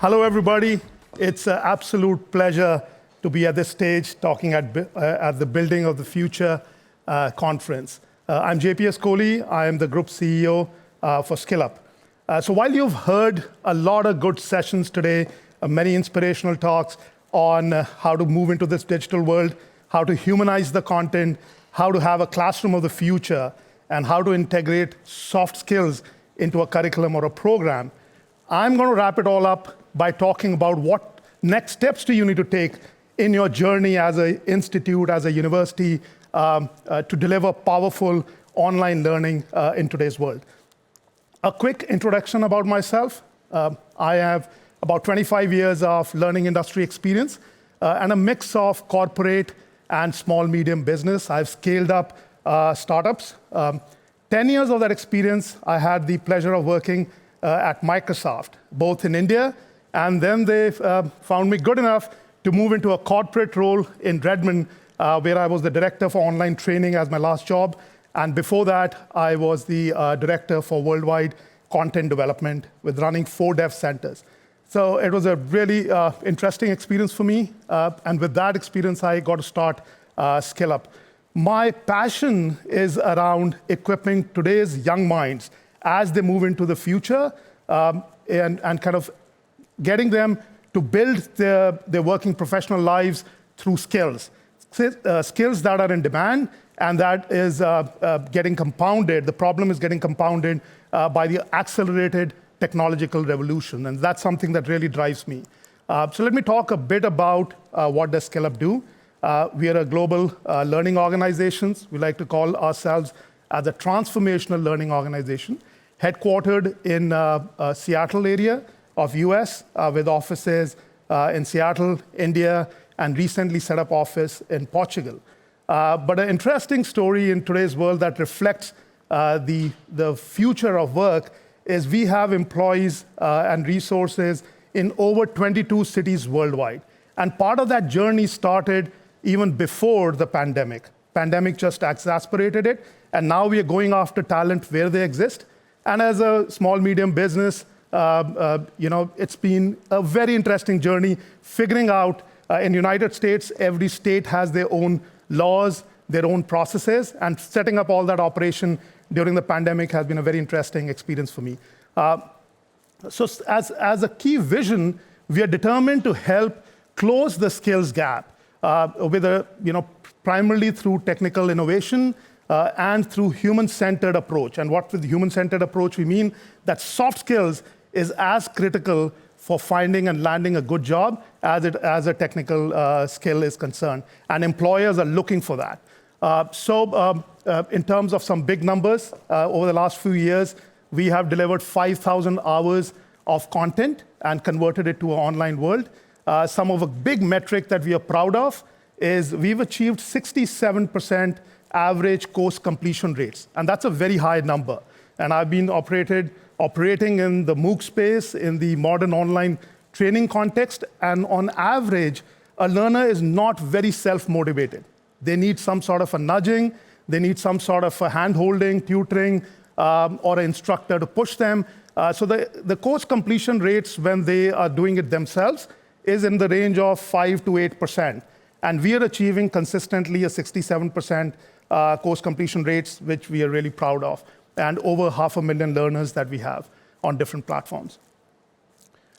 Hello, everybody. It's an absolute pleasure to be at this stage talking at the Building of the Future conference. I'm JPS Kohli. I am the Group CEO for SkillUp. So while you've heard a lot of good sessions today, many inspirational talks on how to move into this digital world, how to humanize the content, how to have a classroom of the future, and how to integrate soft skills into a curriculum or a program, I'm going to wrap it all up by talking about what next steps do you need to take in your journey as an institute, as a university, to deliver powerful online learning in today's world. A quick introduction about myself. I have about 25 years of learning industry experience and a mix of corporate and small, medium business. I've scaled up startups. 10 years of that experience, I had the pleasure of working at Microsoft, both in India, and then they found me good enough to move into a corporate role in Redmond, where I was the director for online training as my last job. And before that, I was the director for worldwide content development with running 4 dev centers. So it was a really interesting experience for me. And with that experience, I got to start SkillUp. My passion is around equipping today's young minds as they move into the future and kind of getting them to build their working professional lives through skills. Skills that are in demand and that is getting compounded. The problem is getting compounded by the accelerated technological revolution, and that's something that really drives me. So let me talk a bit about what does SkillUp do. We are a global learning organization. We like to call ourselves as a transformational learning organization, headquartered in Seattle area of US, with offices in Seattle, India, and recently set up office in Portugal. But an interesting story in today's world that reflects the future of work is we have employees and resources in over 22 cities worldwide. And part of that journey started even before the pandemic. Pandemic just exacerbated it, and now we are going after talent where they exist. And as a small, medium business, it's been a very interesting journey figuring out in the United States, every state has their own laws, their own processes, and setting up all that operation during the pandemic has been a very interesting experience for me. So as a key vision, we are determined to help close the skills gap with primarily through technical innovation and through human-centered approach. And what with human-centered approach, we mean that soft skills is as critical for finding and landing a good job as a technical skill is concerned. And employers are looking for that. In terms of some big numbers, over the last few years, we have delivered 5,000 hours of content and converted it to an online world. Some of a big metric that we are proud of is we've achieved 67% average course completion rates. And that's a very high number. And I've been operating in the MOOC space, in the modern online training context. And on average, a learner is not very self-motivated. They need some sort of a nudging. They need some sort of a hand-holding, tutoring, or an instructor to push them. So the course completion rates when they are doing it themselves is in the range of 5 to 8%. And we are achieving consistently a 67% course completion rates, which we are really proud of, and over 500,000 learners that we have on different platforms.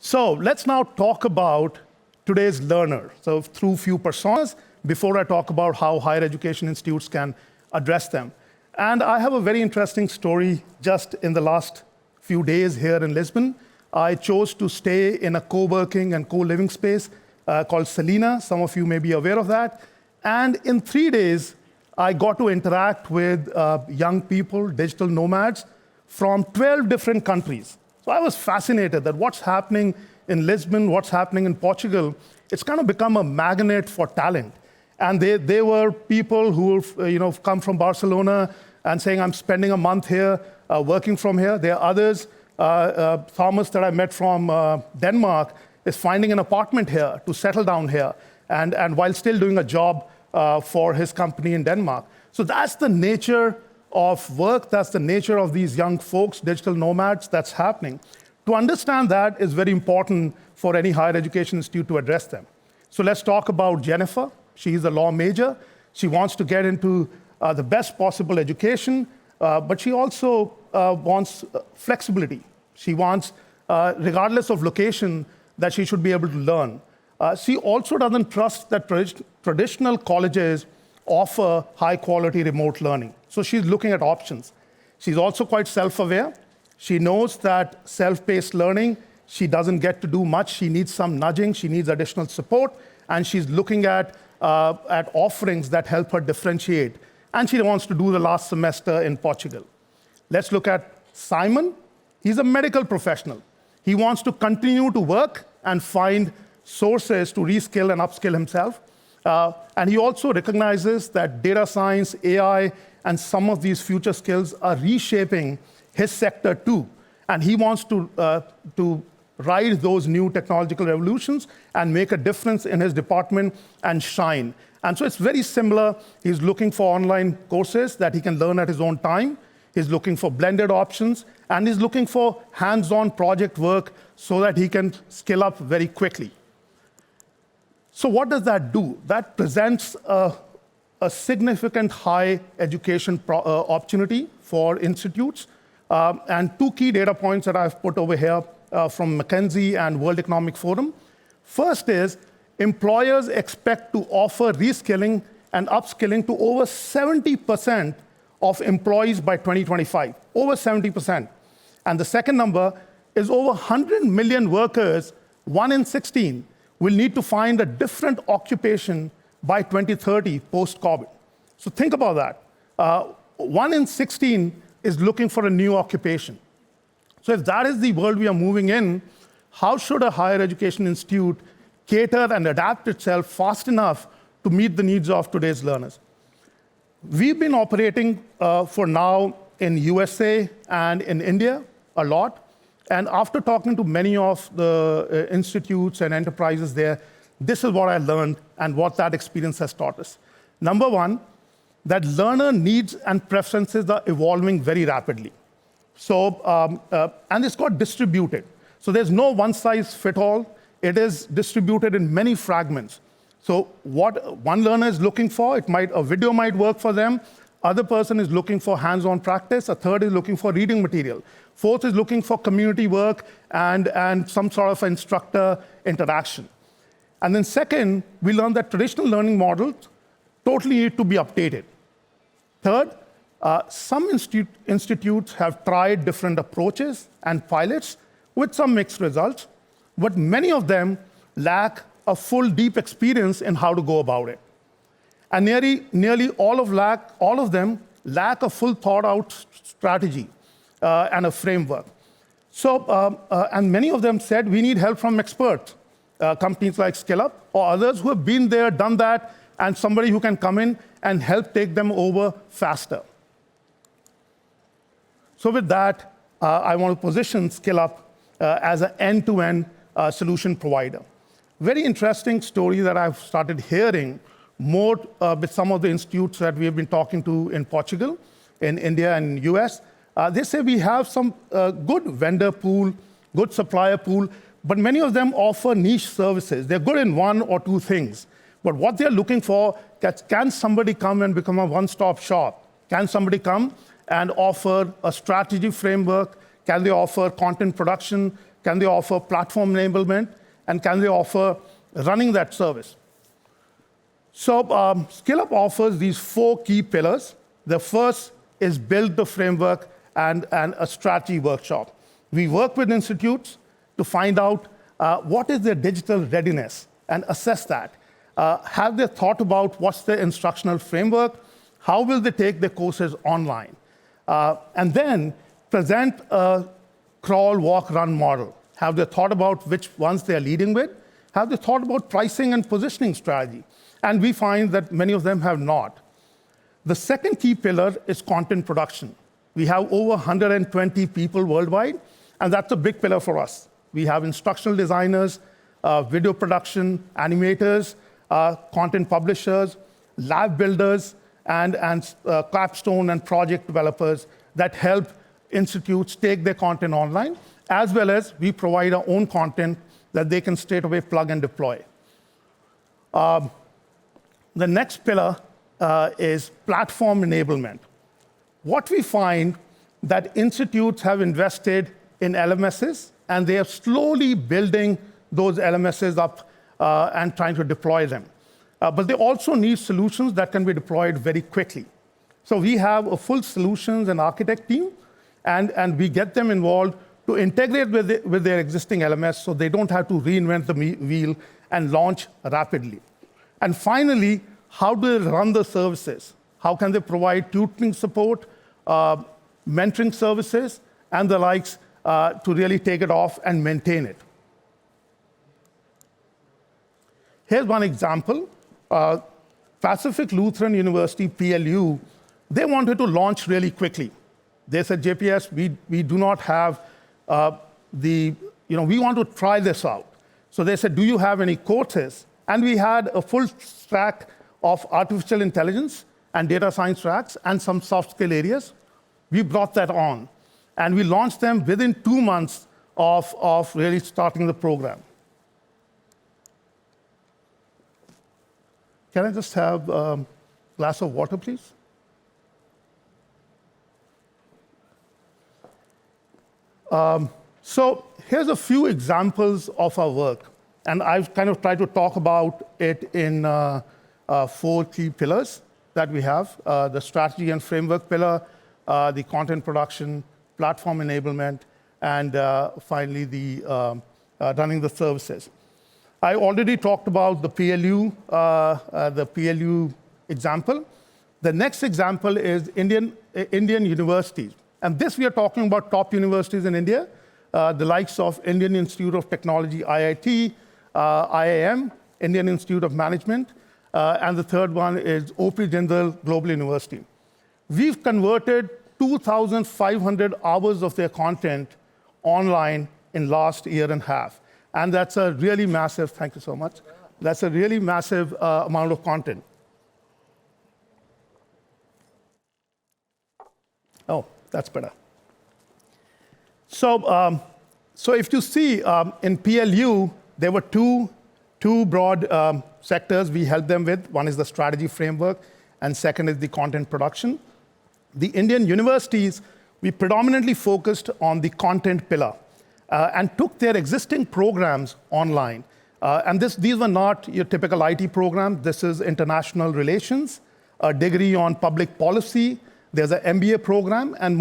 So let's now talk about today's learner. So through few personas, before I talk about how higher education institutes can address them. And I have a very interesting story just in the last few days here in Lisbon. I chose to stay in a co-working and co-living space called Selena. Some of you may be aware of that. And in 3 days, I got to interact with young people, digital nomads, from 12 different countries. So I was fascinated that what's happening in Lisbon, what's happening in Portugal, it's kind of become a magnet for talent. And they were people who have come from Barcelona and saying, I'm spending a month here, working from here. There are others. Thomas that I met from Denmark is finding an apartment here to settle down here, and while still doing a job for his company in Denmark. So that's the nature of work. That's the nature of these young folks, digital nomads, that's happening. To understand that is very important for any higher education institute to address them. So let's talk about Jennifer. She's a law major. She wants to get into the best possible education, but she also wants flexibility. She wants, regardless of location, that she should be able to learn. She also doesn't trust that traditional colleges offer high-quality remote learning. So she's looking at options. She's also quite self-aware. She knows that self-paced learning, she doesn't get to do much. She needs some nudging. She needs additional support. And she's looking at offerings that help her differentiate. And she wants to do the last semester in Portugal. Let's look at Simon. He's a medical professional. He wants to continue to work and find sources to reskill and upskill himself. And he also recognizes that data science, AI, and some of these future skills are reshaping his sector too. And he wants to ride those new technological revolutions and make a difference in his department and shine. And so it's very similar. He's looking for online courses that he can learn at his own time. He's looking for blended options, and he's looking for hands-on project work so that he can skill up very quickly. So what does that do? That presents a significant high education opportunity for institutes. And two key data points that I've put over here from McKinsey and World Economic Forum. First is, employers expect to offer reskilling and upskilling to over 70% of employees by 2025, over 70%. And the second number is over 100 million workers, 1 in 16, will need to find a different occupation by 2030 post-COVID. So think about that. 1 in 16 is looking for a new occupation. So if that is the world we are moving in, how should a higher education institute cater and adapt itself fast enough to meet the needs of today's learners? We've been operating for now in USA and in India a lot. And after talking to many of the institutes and enterprises there, this is what I learned and what that experience has taught us. Number one, that learner needs and preferences are evolving very rapidly. So, and it's got distributed. So there's no one size fit all. It is distributed in many fragments. So what one learner is looking for, a video might work for them. Other person is looking for hands-on practice. A third is looking for reading material. Fourth is looking for community work and some sort of instructor interaction. And then second, we learned that traditional learning models totally need to be updated. Third, some institutes have tried different approaches and pilots with some mixed results, but many of them lack a full, deep experience in how to go about it. And nearly all of them lack a full thought-out strategy and a framework. So, and many of them said, we need help from experts, companies like SkillUp or others who have been there, done that, and somebody who can come in and help take them over faster. So with that, I want to position SkillUp as an end-to-end solution provider. Very interesting story that I've started hearing more with some of the institutes that we have been talking to in Portugal, in India and US. They say we have some good vendor pool, good supplier pool, but many of them offer niche services. They're good in one or two things. But what they're looking for, can somebody come and become a one-stop shop? Can somebody come and offer a strategy framework? Can they offer content production? Can they offer platform enablement? And can they offer running that service? So SkillUp offers these 4 key pillars. The first is build the framework and a strategy workshop. We work with institutes to find out what is their digital readiness and assess that. Have they thought about what's their instructional framework? How will they take their courses online? And then present a crawl, walk, run model. Have they thought about which ones they're leading with? Have they thought about pricing and positioning strategy? And we find that many of them have not. The second key pillar is content production. We have over 120 people worldwide, and that's a big pillar for us. We have instructional designers, video production, animators, content publishers, lab builders, and capstone and project developers that help institutes take their content online as well as we provide our own content that they can straight away plug and deploy. The next pillar is platform enablement. What we find that institutes have invested in LMSs, and they are slowly building those LMSs up and trying to deploy them. But they also need solutions that can be deployed very quickly. So we have a full solutions and architect team, and we get them involved to integrate with their existing LMS so they don't have to reinvent the wheel and launch rapidly. And finally, how do they run the services? How can they provide tutoring support, mentoring services, and the likes to really take it off and maintain it? Here's one example. Pacific Lutheran University, PLU, they wanted to launch really quickly. They said, JPS, we do not have we want to try this out. So they said, do you have any courses? And we had a full stack of artificial intelligence and data science tracks and some soft skill areas. We brought that on. And we launched them within 2 months of really starting the program. Can I just have a glass of water, please? So here's a few examples of our work. And I've kind of tried to talk about it in 4 key pillars that we have. The strategy and framework pillar, the content production, platform enablement, and finally the running the services. I already talked about the PLU example. The next example is Indian universities. And this we are talking about top universities in India, the likes of Indian Institute of Technology, IIT, IIM, Indian Institute of Management, and the third one is OP Jindal Global University. We've converted 2,500 hours of their content online in last year and a half. And that's a really massive, thank you so much. That's a really massive amount of content. Oh, that's better. So, so if you see in PLU, there were two broad sectors we helped them with. One is the strategy framework, and second is the content production. The Indian universities, we predominantly focused on the content pillar and took their existing programs online. And these were not your typical IT program. This is international relations, a degree on public policy. There's an MBA program, and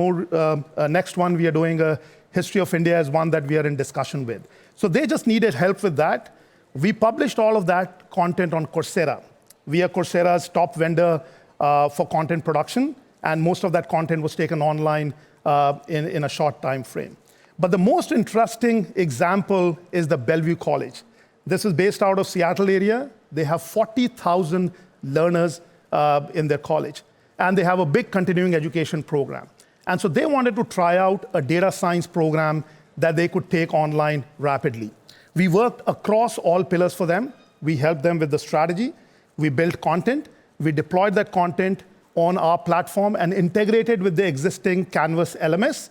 next one we are doing a history of India is one that we are in discussion with. So they just needed help with that. We published all of that content on Coursera. We are Coursera's top vendor for content production, and most of that content was taken online in a short time frame. But the most interesting example is the Bellevue College. This is based out of Seattle area. They have 40,000 learners in their college, and they have a big continuing education program. And so they wanted to try out a data science program that they could take online rapidly. We worked across all pillars for them. We helped them with the strategy. We built content. We deployed that content on our platform and integrated with the existing Canvas LMS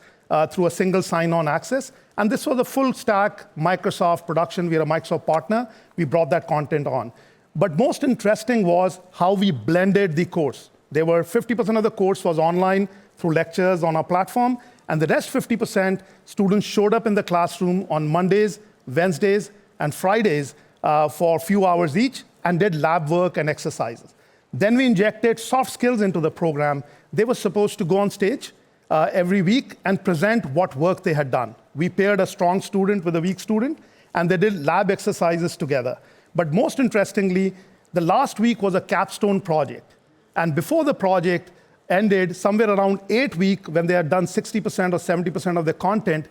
through a single sign-on access. And this was a full stack Microsoft production. We are a Microsoft partner. We brought that content on. But most interesting was how we blended the course. There were 50% of the course was online through lectures on our platform, and the rest 50% students showed up in the classroom on Mondays, Wednesdays, and Fridays for a few hours each and did lab work and exercises. Then we injected soft skills into the program. They were supposed to go on stage every week and present what work they had done. We paired a strong student with a weak student, and they did lab exercises together. But most interestingly, the last week was a capstone project. And before the project ended, somewhere around 8 weeks, when they had done 60% or 70% of their content,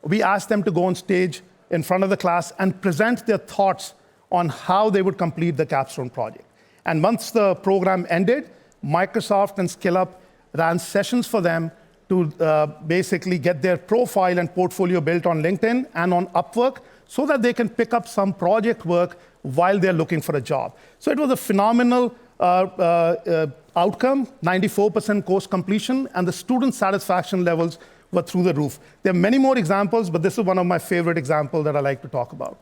we asked them to go on stage in front of the class and present their thoughts on how they would complete the capstone project. And once the program ended, Microsoft and SkillUp ran sessions for them to basically get their profile and portfolio built on LinkedIn and on Upwork so that they can pick up some project work while they're looking for a job. So it was a phenomenal outcome, 94% course completion, and the student satisfaction levels were through the roof. There are many more examples, but this is one of my favorite examples that I like to talk about.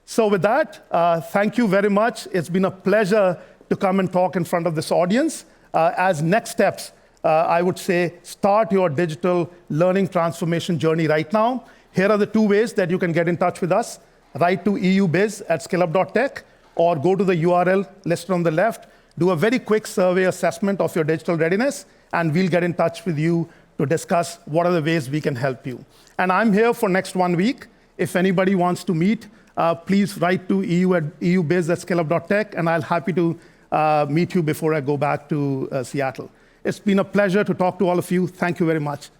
So with that, thank you very much. It's been a pleasure to come and talk in front of this audience. As next steps, I would say start your digital learning transformation journey right now. Here are the two ways that you can get in touch with us. Write to eubiz@skillup.tech or go to the URL listed on the left, do a very quick survey assessment of your digital readiness, and we'll get in touch with you to discuss what are the ways we can help you. And I'm here for next 1 week. If anybody wants to meet, please write to eubiz@skillup.tech, and I'll happy to meet you before I go back to Seattle. It's been a pleasure to talk to all of you. Thank you very much.